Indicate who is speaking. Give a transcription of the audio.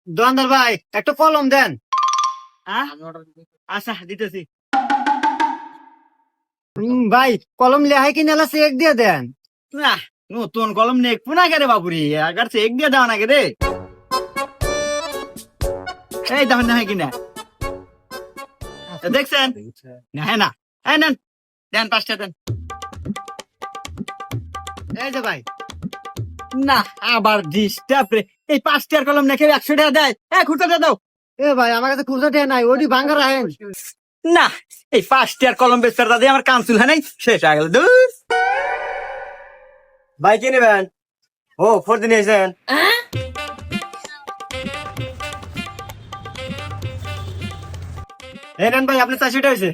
Speaker 1: দোকানদার ভাই একটা কলম দেন।
Speaker 2: আচ্ছা দিতেছি।
Speaker 1: ভাই কলম লেহাই কিনে এলা চেক দিয়ে দেন।
Speaker 2: না নতুন কলম নেই পুনা কে রে বাপুরি আগার চেক দিয়ে দাও নাকি রে। এই দেখেন না কিনা দেখছেন না হ্যাঁ না এই নেন দেন 5টা দেন।
Speaker 1: এই যে ভাই
Speaker 2: না আবার ডিস্টার্ব রে। এই 5টার কলম নাকি 100 টাকা দেয়। খুঁড়তে দাও।
Speaker 1: এ ভাই আমার কাছে খুচরা টেয়া নাই, ওটি ভাঙ্গা রাখেন।
Speaker 2: না এই 5টার কলম বেচার দাদা আমার কানসুল হয় নাই শেষ হয়ে গেল দূর।
Speaker 1: ভাই কি নেবেন? ও ফোর দিন এসেছেন। এই নেন ভাই আপনি 400 টাকা হয়েছে।